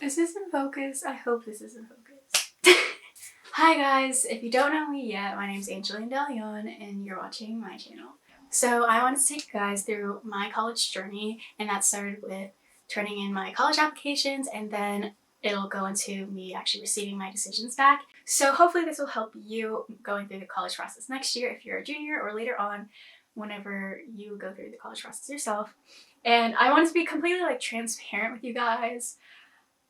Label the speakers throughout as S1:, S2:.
S1: Is this in focus? I hope this is in focus. Hi guys, if you don't know me yet, my name is Angeline DeLeon and you're watching my channel. So I wanted to take you guys through my college journey, and that started with turning in my college applications, and then it'll go into me actually receiving my decisions back. So hopefully this will help you going through the college process next year if you're a junior, or later on whenever you go through the college process yourself. And I wanted to be completely transparent with you guys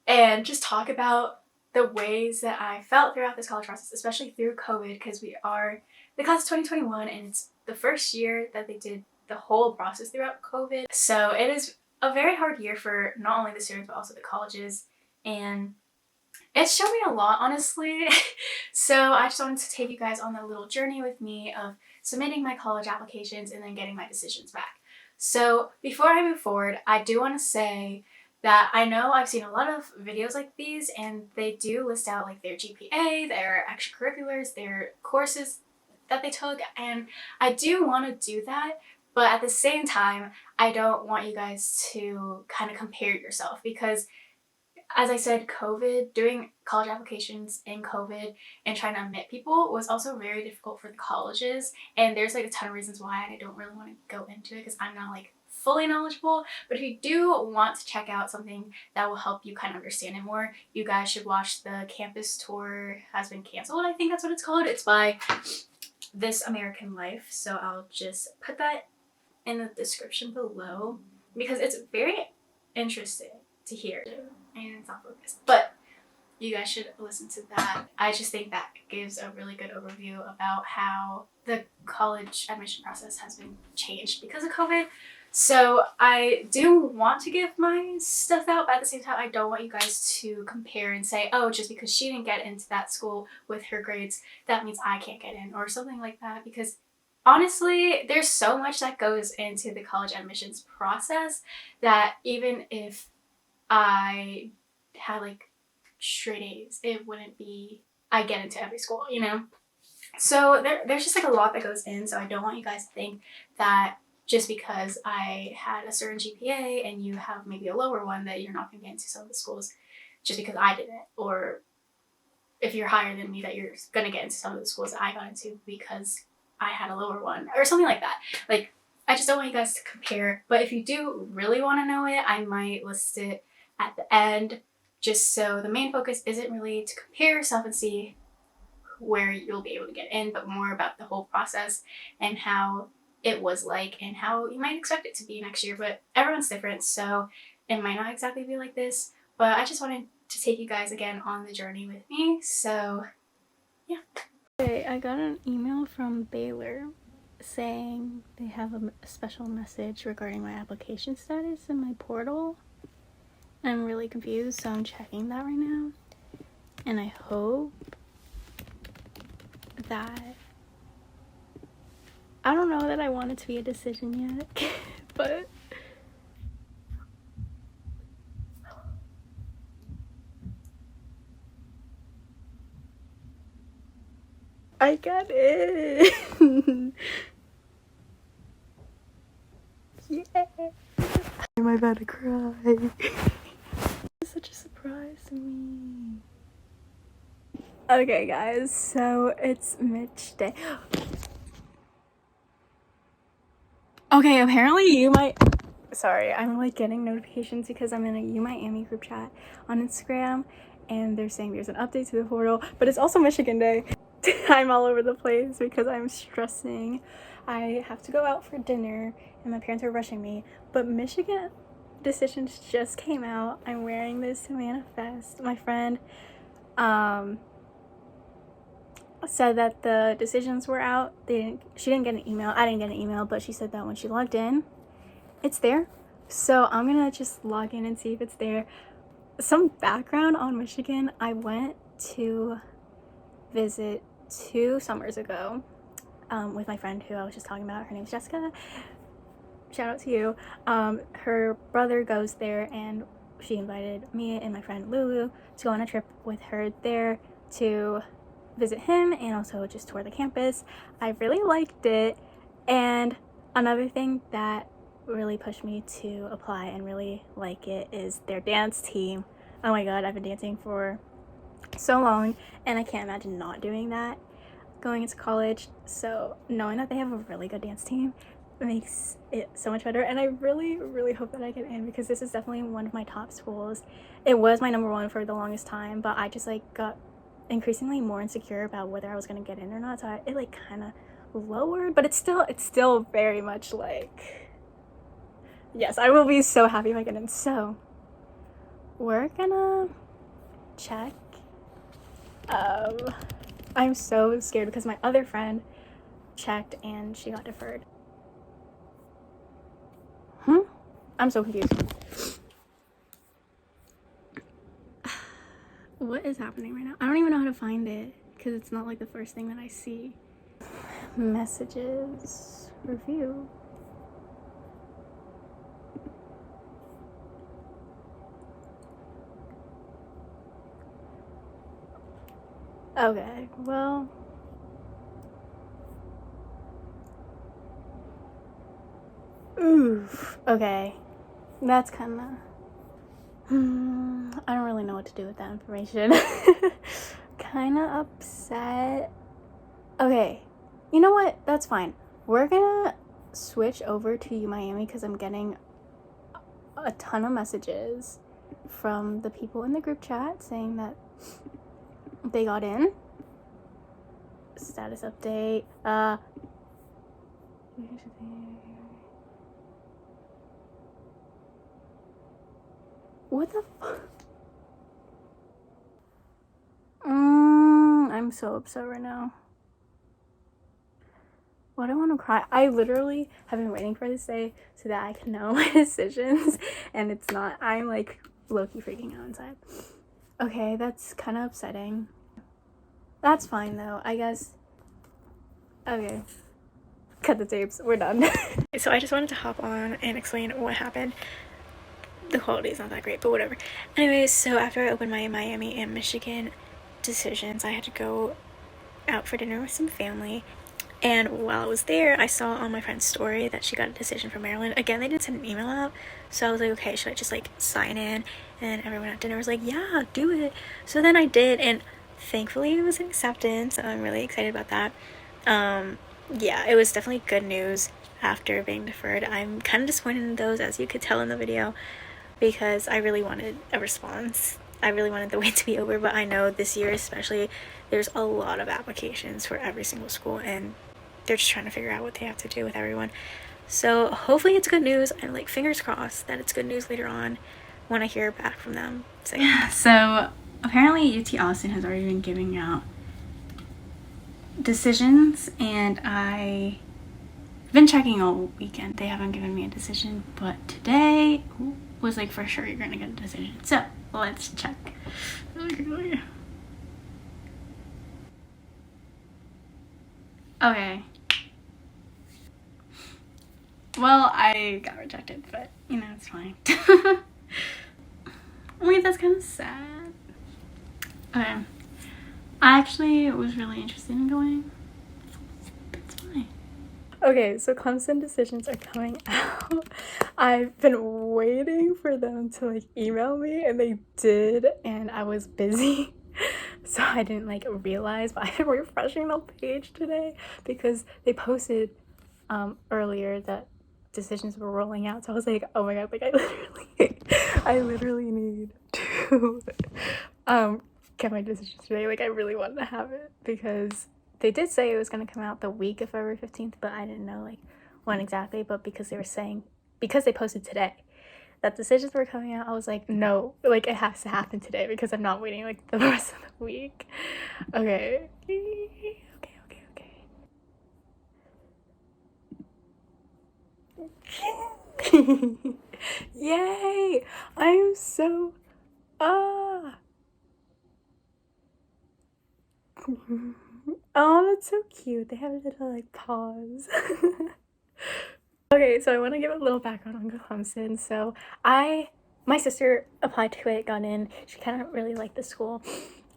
S1: and just talk about the ways that I felt throughout this college process, especially through COVID, because we are the class of 2021 and it's the first year that they did the whole process throughout COVID. So it is a very hard year for not only the students but also the colleges, and it's shown me a lot, honestly. So I just wanted to take you guys on a little journey with me of submitting my college applications and then getting my decisions back. So before I move forward, I do want to say that I know I've seen a lot of videos like these, and they do list out their GPA, their extracurriculars, their courses that they took, and I do want to do that, but at the same time, I don't want you guys to kind of compare yourself, because as I said, COVID, doing college applications in COVID and trying to admit people was also very difficult for the colleges, and there's a ton of reasons why, and I don't really want to go into it because I'm not fully knowledgeable. But if you do want to check out something that will help you kind of understand it more, you guys should watch the Campus Tour Has Been Canceled. I think that's what it's called. It's by This American Life, so I'll just put that in the description below because it's very interesting to hear, and it's not focused, but you guys should listen to that. I just think that gives a really good overview about how the college admission process has been changed because of COVID. So I do want to give my stuff out, but at the same time, I don't want you guys to compare and say, oh, just because she didn't get into that school with her grades, that means I can't get in, or something like that. Because honestly, there's so much that goes into the college admissions process that even if I had straight A's, it wouldn't be I get into every school, you know? So there's just a lot that goes in, so I don't want you guys to think that just because I had a certain GPA and you have maybe a lower one that you're not going to get into some of the schools just because I didn't, or if you're higher than me that you're going to get into some of the schools that I got into because I had a lower one, or something like that. I just don't want you guys to compare, but if you do really want to know it, I might list it at the end, just so the main focus isn't really to compare yourself and see where you'll be able to get in, but more about the whole process and how it was and how you might expect it to be next year. But everyone's different, so it might not exactly be like this, but I just wanted to take you guys again on the journey with me. So yeah.
S2: Okay, I got an email from Baylor saying they have a special message regarding my application status in my portal. I'm really confused, so I'm checking that right now, and I hope that, I don't know that I want it to be a decision yet, but I got it. Yeah. Am I about to cry? It's such a surprise to me. Okay guys, so it's Mitch Day. Okay, apparently you might, sorry, I'm getting notifications because I'm in a U Miami group chat on Instagram, and they're saying there's an update to the portal, but it's also Michigan Day. I'm all over the place because I'm stressing. I have to go out for dinner and my parents are rushing me, but Michigan decisions just came out. I'm wearing this to manifest. My friend said that the decisions were out. She didn't get an email. I didn't get an email, but she said that when she logged in, it's there. So I'm gonna just log in and see if it's there. Some background on Michigan. I went to visit 2 summers ago with my friend who I was just talking about. Her name's Jessica. Shout out to you. Her brother goes there, and she invited me and my friend Lulu to go on a trip with her there to visit him and also just tour the campus. I really liked it, and another thing that really pushed me to apply and really like it is their dance team. Oh my god, I've been dancing for so long, and I can't imagine not doing that going into college. So knowing that they have a really good dance team makes it so much better, and I really hope that I get in, because this is definitely one of my top schools. It was my number one for the longest time, but I just like got increasingly more insecure about whether I was gonna get in or not, so it like kind of lowered, but it's still very much like, yes, I will be so happy if I get in. So we're gonna check. I'm so scared because my other friend checked and she got deferred. I'm so confused. What is happening right now? I don't even know how to find it because it's not like the first thing that I see. Messages, review. Okay, well, oof, okay, that's kind of, I don't really know what to do with that information. Kind of upset. Okay, you know what, that's fine. We're gonna switch over to UMiami because I'm getting a ton of messages from the people in the group chat saying that they got in. Status update. What the fuck? I'm so upset right now. Why do I want to cry? I literally have been waiting for this day so that I can know my decisions, and it's not. I'm like low-key freaking out inside. Okay, that's kind of upsetting. That's fine though, I guess. Okay. Cut the tapes. We're done. So I just wanted to hop on and explain what happened. The quality is not that great, but whatever. Anyways, so after I opened my Miami and Michigan decisions, I had to go out for dinner with some family. And while I was there, I saw on my friend's story that she got a decision from Maryland. Again, they didn't send an email out, so I was like, okay, should I just like sign in? And everyone at dinner was like, yeah, do it. So then I did, and thankfully it was an acceptance, so I'm really excited about that. Yeah, it was definitely good news after being deferred. I'm kind of disappointed in those, as you could tell in the video, because I really wanted a response. I really wanted the wait to be over, but I know this year especially, there's a lot of applications for every single school, and they're just trying to figure out what they have to do with everyone. So hopefully it's good news, and like fingers crossed that it's good news later on when I hear back from them. So, yeah. So apparently UT Austin has already been giving out decisions, and I've been checking all weekend. They haven't given me a decision, but today was like, for sure you're gonna get a decision. So let's check. Okay. Well, I got rejected, but you know, it's fine. Wait, that's kind of sad. Okay. I actually was really interested in going. It's fine. Okay, so Clemson decisions are coming out. I've been waiting for them to like email me, and they did, and I was busy. So I didn't like realize, but I've been refreshing the page today because they posted earlier that decisions were rolling out. So I was like, oh my god, like I literally need to get my decisions today. Like I really wanted to have it because they did say it was going to come out the week of February 15th, but I didn't know like when exactly. But because they were saying, because they posted today that decisions were coming out, I was like, no, like it has to happen today because I'm not waiting like the rest of the week. Okay. Yay! I'm so Oh, that's so cute. They have a little like paws. Okay, so I want to give a little background on Clemson. So my sister applied to it, got in. She kind of really liked the school.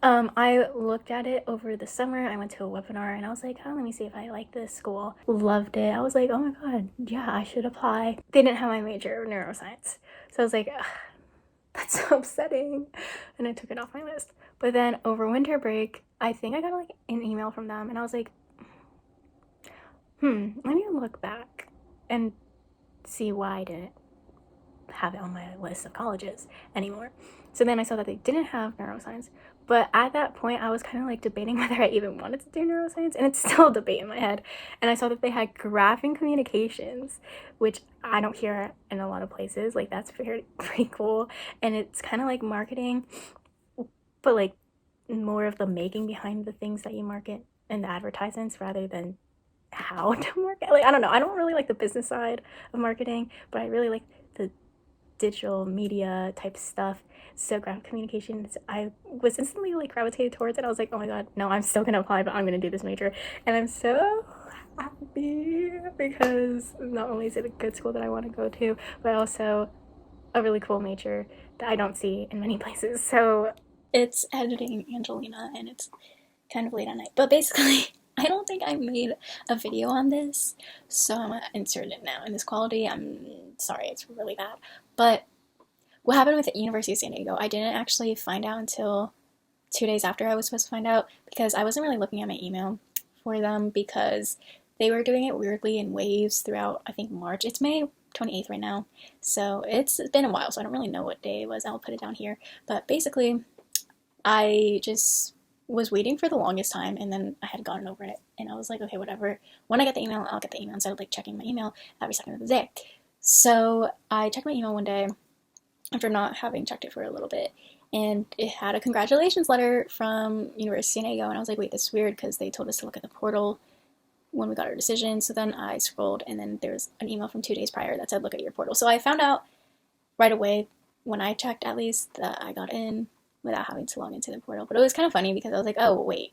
S2: I looked at it over the summer. I went to a webinar and I was like, oh, let me see if I like this school. Loved it. I was like, oh my god, yeah, I should apply. They didn't have my major, neuroscience. So I was like, ugh, that's so upsetting. And I took it off my list. But then over winter break, I think I got like an email from them and I was like, let me look back and see why I didn't have it on my list of colleges anymore. So then I saw that they didn't have neuroscience, but at that point I was kind of like debating whether I even wanted to do neuroscience, and it's still a debate in my head. And I saw that they had graphing communications, which I don't hear in a lot of places. Like that's pretty cool, and it's kind of like marketing, but like more of the making behind the things that you market in the advertisements rather than how to market. Like I don't know, I don't really like the business side of marketing, but I really like the digital media type stuff. So graphic communications, I was instantly like gravitated towards it. I was like, oh my god, no, I'm still gonna apply, but I'm gonna do this major. And I'm so happy because not only is it a good school that I want to go to, but also a really cool major that I don't see in many places. So it's editing, Angelina, and it's kind of late at night. But basically, I don't think I made a video on this, so I'm gonna insert it now in this quality. I'm sorry, it's really bad. But what happened with the University of San Diego, I didn't actually find out until 2 days after I was supposed to find out, because I wasn't really looking at my email for them because they were doing it weirdly in waves throughout, I think, March. It's May 28th right now, so it's been a while, so I don't really know what day it was. I'll put it down here. But basically, I just was waiting for the longest time, and then I had gotten over it, and I was like, okay, whatever. When I get the email, I'll get the email instead of like checking my email every second of the day. So I checked my email one day after not having checked it for a little bit, and it had a congratulations letter from University of San Diego, and I was like, wait, this is weird because they told us to look at the portal when we got our decision. So then I scrolled, and then there's an email from 2 days prior that said, look at your portal. So I found out right away, when I checked at least, that I got in without having to log into the portal. But it was kind of funny because I was like, oh, wait.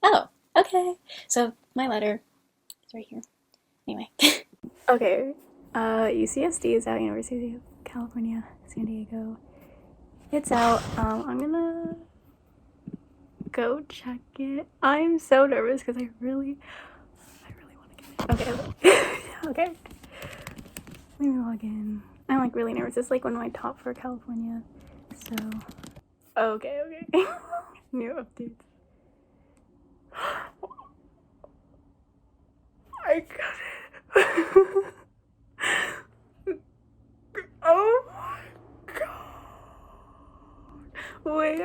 S2: Oh, okay. So my letter is right here. Anyway. Okay. UCSD is out, University of California, San Diego. It's out. I'm gonna go check it. I'm so nervous because I really want to get it. Okay. Okay. Let me log in. I'm like really nervous. It's like one of my top for California. So, okay. New updates. I got it. Oh my god. Wait,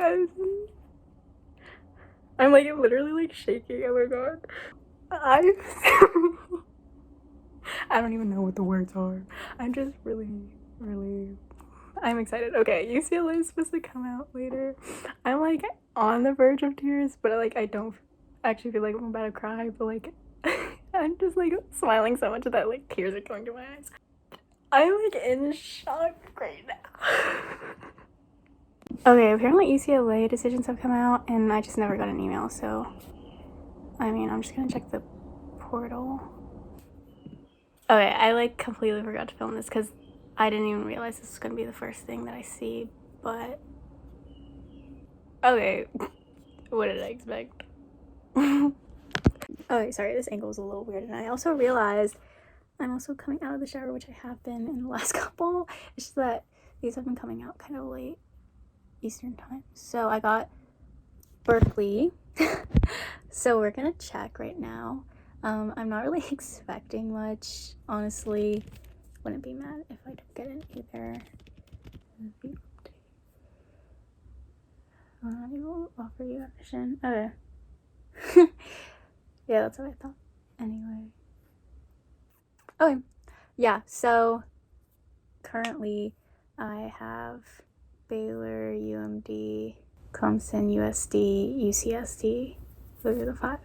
S2: I'm like literally like shaking. Oh my god. I don't even know what the words are. I'm just really I'm excited. Okay, UCLA is supposed to come out later. I'm like on the verge of tears, but like I don't actually feel like I'm about to cry, but like I'm just like smiling so much that like tears are going to my eyes. I'm like in shock right now. Okay, apparently UCLA decisions have come out and I just never got an email, so I mean, I'm just gonna check the portal. Okay, I like completely forgot to film this because I didn't even realize this was gonna be the first thing that I see, but okay, what did I expect? Okay, sorry, this angle is a little weird, and I also realized I'm also coming out of the shower, which I have been in the last couple. It's just that these have been coming out kind of late Eastern time. So I got Berkeley. So we're gonna check right now. I'm not really expecting much, honestly. Wouldn't be mad if I don't get it either. I will offer you admission. Okay. Yeah, that's what I thought. Anyway. Okay. Yeah, so currently I have Baylor, UMD, Clemson, USD, UCSD. Those are the 5.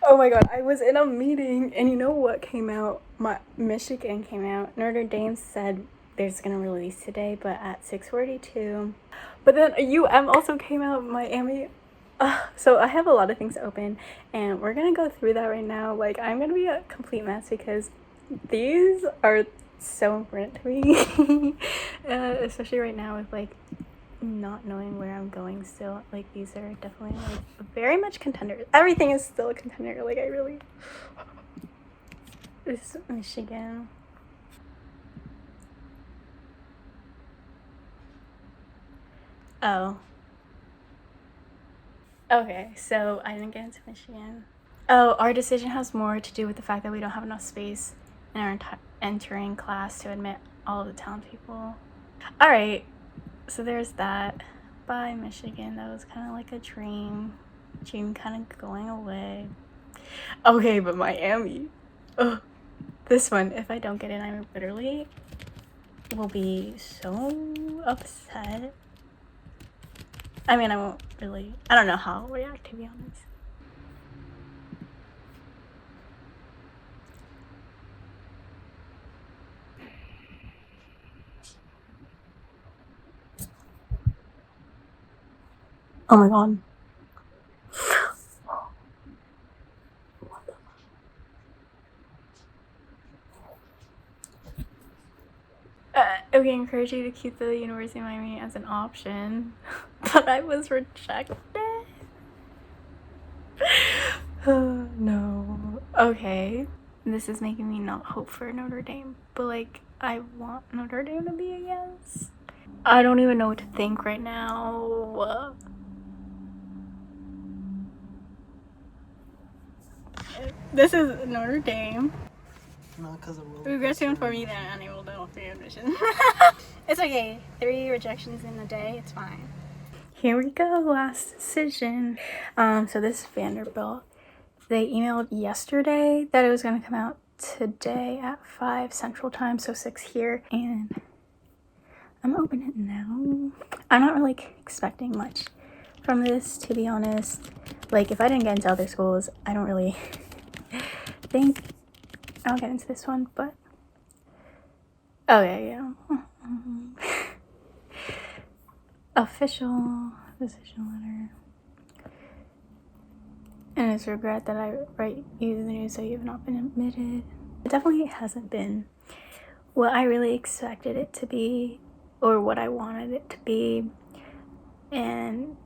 S2: Oh my god, I was in a meeting and you know what came out? Michigan came out. Notre Dame said there's gonna release today, but at 6:42. But then UM also came out. Miami So I have a lot of things open, and we're gonna go through that right now. Like, I'm gonna be a complete mess because these are so important to me, especially right now with like not knowing where I'm going still. Like, these are definitely like very much contenders. Everything is still a contender. Like, I really. This is Michigan. Oh. Okay, so I didn't get into Michigan. Oh, our decision has more to do with the fact that we don't have enough space in our entering class to admit all of the talent people. All right, so there's that. Bye, Michigan. That was kind of like a dream kind of going away. Okay, but Miami. Ugh. This one, if I don't get in, I literally will be so upset. I mean, I won't really. I don't know how I'll react, to be honest. Oh my god. We encourage you to keep the University of Miami as an option, but I was rejected. No. Okay. This is making me not hope for Notre Dame, but like, I want Notre Dame to be a yes. I don't even know what to think right now. This is Notre Dame.
S3: Not because of
S2: Regret to inform you that I'm unable to offer you admission. It's okay. 3 rejections in a day. It's fine. Here we go. Last decision. So this is Vanderbilt. They emailed yesterday that it was going to come out today at 5 Central Time, so 6 here. And I'm opening it now. I'm not really expecting much from this, to be honest. Like, if I didn't get into other schools, I don't really think I'll get into this one, but okay, yeah. Official decision letter. And it's regret that I write you the news that you have not been admitted. It definitely hasn't been what I really expected it to be or what I wanted it to be. And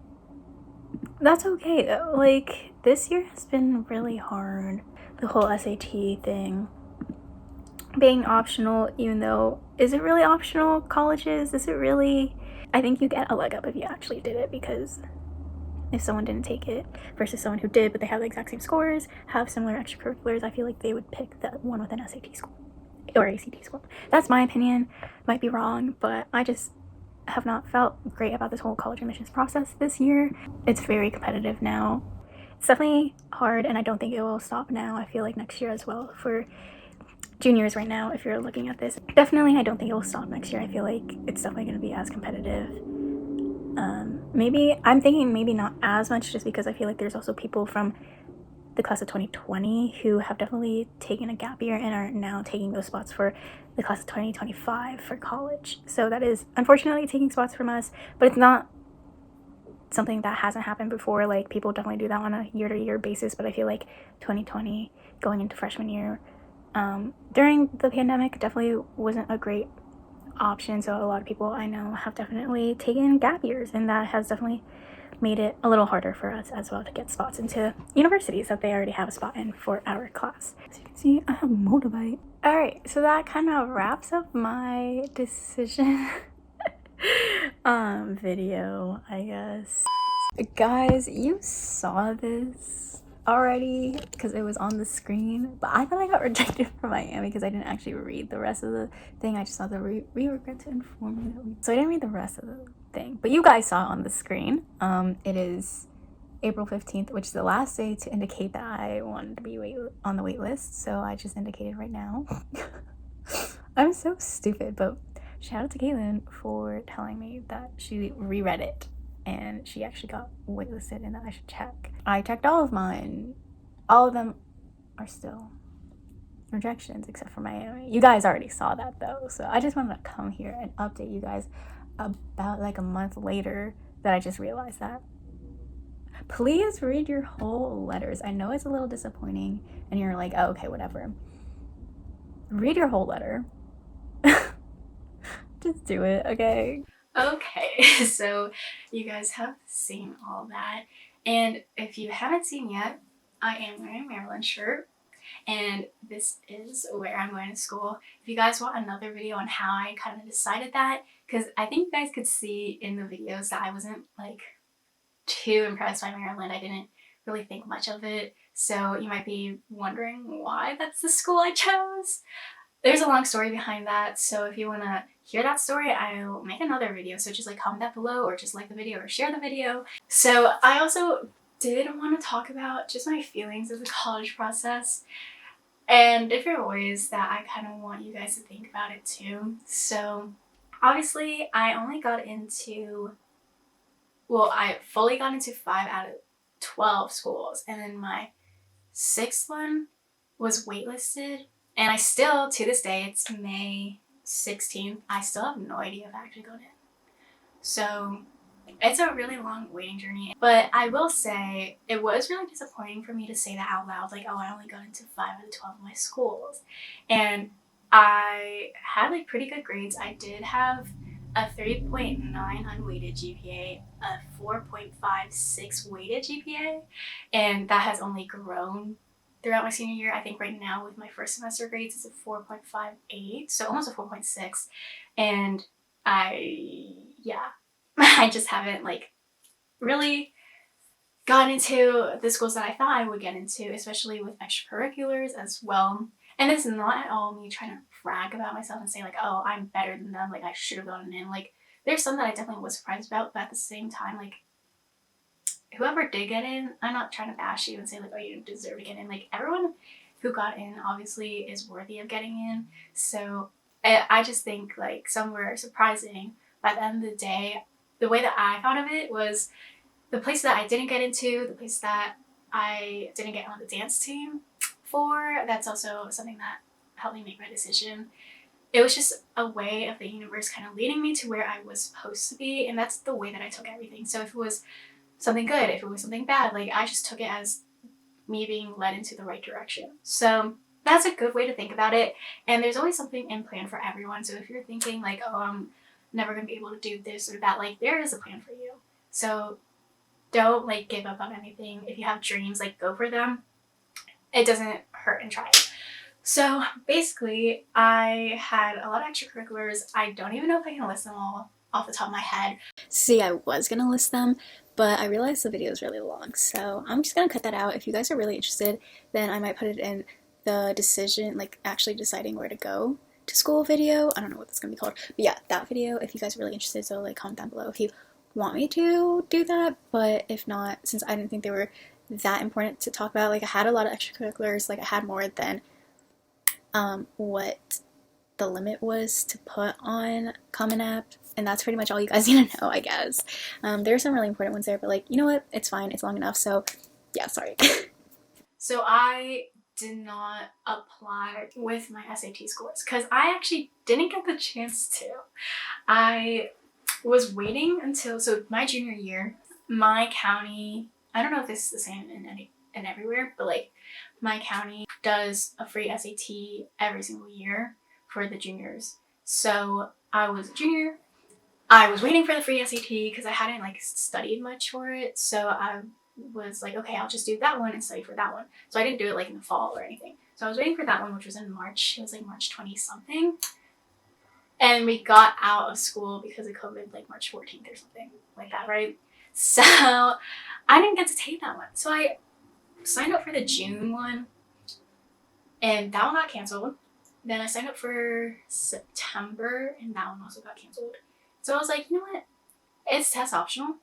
S2: that's okay though. Like, this year has been really hard. The whole SAT thing being optional, even though, is it really optional? Colleges, is it really? I think you get a leg up if you actually did it, because if someone didn't take it versus someone who did but they have the exact same scores, have similar extracurriculars, I feel like they would pick the one with an SAT score or ACT score. That's my opinion. Might be wrong, but I just have not felt great about this whole college admissions process this year. It's very competitive now. It's definitely hard, and I don't think it will stop now. I feel like next year as well, for juniors right now, if you're looking at this, definitely I don't think it will stop next year. I feel like it's definitely going to be as competitive. Maybe I'm thinking maybe not as much, just because I feel like there's also people from the class of 2020 who have definitely taken a gap year and are now taking those spots for the class of 2025 for college. So that is unfortunately taking spots from us, but it's not something that hasn't happened before. Like, people definitely do that on a year-to-year basis, but I feel like 2020 going into freshman year during the pandemic definitely wasn't a great option. So a lot of people I know have definitely taken gap years, and that has definitely made it a little harder for us as well to get spots into universities that they already have a spot in for our class. As you can see, I have motorbike. All right, so that kind of wraps up my decision video, I guess. Guys, you saw this already because it was on the screen, but I thought I got rejected from Miami because I didn't actually read the rest of the thing. I just saw the we regret to inform you that so I didn't read the rest of the thing, but you guys saw it on the screen. It is April 15th, which is the last day to indicate that I wanted to be on the wait list, so I just indicated right now. I'm so stupid, but shout out to Caitlin for telling me that she reread it and she actually got waitlisted and that I should check. I checked all of mine. All of them are still rejections except for Miami. You guys already saw that though, so I just wanted to come here and update you guys about like a month later that I just realized that. Please read your whole letters. I know it's a little disappointing and you're like, oh, okay, whatever. Read your whole letter. Just do it, okay?
S1: Okay, so you guys have seen all that. And if you haven't seen yet, I am wearing a Maryland shirt. And this is where I'm going to school. If you guys want another video on how I kind of decided that, because I think you guys could see in the videos that I wasn't like too impressed by Maryland. I didn't really think much of it. So you might be wondering why that's the school I chose. There's a long story behind that, so if you want to hear that story, I'll make another video. So just like comment that below, or just like the video, or share the video. So I also did want to talk about just my feelings of the college process and different ways that I kind of want you guys to think about it too. So obviously I only got into, well, I fully got into 5 out of 12 schools, and then my 6th one was waitlisted. And I still, to this day, it's May 16th, I still have no idea if I actually got in. So it's a really long waiting journey. But I will say, it was really disappointing for me to say that out loud, like, oh, I only got into 5 out of 12 of my schools. And I had like pretty good grades. I did have a 3.9 unweighted GPA, a 4.56 weighted GPA, and that has only grown throughout my senior year. I think right now with my first semester grades it's a 4.58, so almost a 4.6. And I just haven't like really gotten into the schools that I thought I would get into, especially with extracurriculars as well. And it's not at all me trying to brag about myself and say like, oh, I'm better than them, like I should have gotten in. Like there's some that I definitely was surprised about, but at the same time, like whoever did get in, I'm not trying to bash you and say like, oh, you deserve to get in. Like everyone who got in obviously is worthy of getting in. So I just think like some were surprising. But at the end of the day, the way that I thought of it was the place that I didn't get into, the place that I didn't get on the dance team for, that's also something that helped me make my decision. It was just a way of the universe kind of leading me to where I was supposed to be, and that's the way that I took everything. So if it was something good, if it was something bad, like I just took it as me being led into the right direction. So that's a good way to think about it. And there's always something in plan for everyone. So if you're thinking like, oh, I'm never gonna be able to do this or that, like there is a plan for you. So don't like give up on anything. If you have dreams, like go for them. It doesn't hurt and try. So basically I had a lot of extracurriculars. I don't even know if I can list them all off the top of my head.
S2: See, I was gonna list them, but I realized the video is really long, so I'm just gonna cut that out. If you guys are really interested, then I might put it in the decision, like actually deciding where to go to school video. I don't know what that's gonna be called, but yeah, that video, if you guys are really interested, so like comment down below if you want me to do that. But if not, since I didn't think they were that important to talk about, like I had a lot of extracurriculars, like I had more than what the limit was to put on Common App, and that's pretty much all you guys need to know, I guess. There are some really important ones there, but like, you know what, it's fine, it's long enough. So yeah, sorry.
S1: So I did not apply with my SAT scores because I actually didn't get the chance to. I was waiting until, so my junior year, my county, I don't know if this is the same in everywhere, but like my county does a free SAT every single year for the juniors. So I was a junior. I was waiting for the free SAT because I hadn't like studied much for it. So I was like, okay, I'll just do that one and study for that one. So I didn't do it like in the fall or anything. So I was waiting for that one, which was in March. It was like March 20 something. And we got out of school because of COVID, like March 14th or something like that, right? So I didn't get to take that one. So I signed up for the June one, and that one got canceled. Then I signed up for September, and that one also got canceled. So I was like, you know what? It's test optional.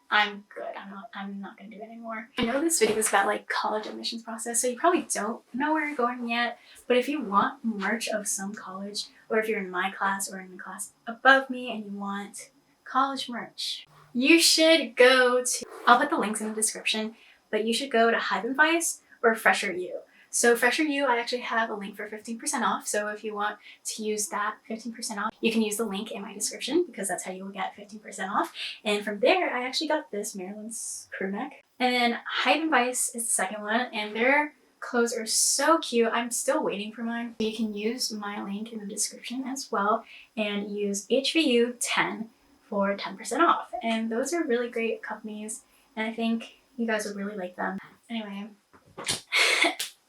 S1: I'm good. I'm not gonna do it anymore. I know this video is about like college admissions process, so you probably don't know where you're going yet. But if you want merch of some college, or if you're in my class or in the class above me and you want college merch, you should go to, I'll put the links in the description, but you should go to Hype and Vice or Fresher U. So Fresher U, I actually have a link for 15% off. So if you want to use that 15% off, you can use the link in my description because that's how you will get 15% off. And from there, I actually got this Maryland's crew neck. And then Hyde and Vice is the second one, and their clothes are so cute. I'm still waiting for mine. You can use my link in the description as well and use HVU10 for 10% off. And those are really great companies, and I think you guys would really like them. Anyway,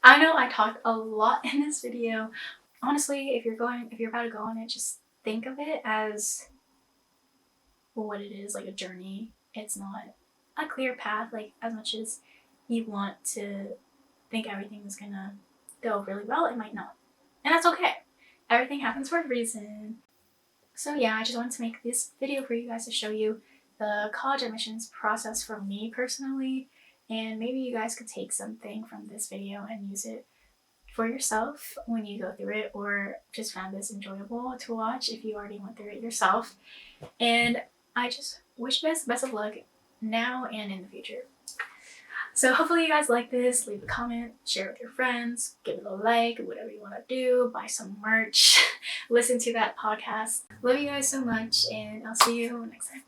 S1: I know I talked a lot in this video. Honestly, if you're about to go on it, just think of it as what it is, like a journey. It's not a clear path, like as much as you want to think everything is gonna go really well, it might not. And that's okay. Everything happens for a reason. So yeah, I just wanted to make this video for you guys to show you the college admissions process for me personally, and maybe you guys could take something from this video and use it for yourself when you go through it, or just found this enjoyable to watch if you already went through it yourself. And I just wish you guys the best of luck now and in the future. So hopefully you guys like this. Leave a comment, share with your friends, give it a like, whatever you want to do, buy some merch, listen to that podcast. Love you guys so much, and I'll see you next time.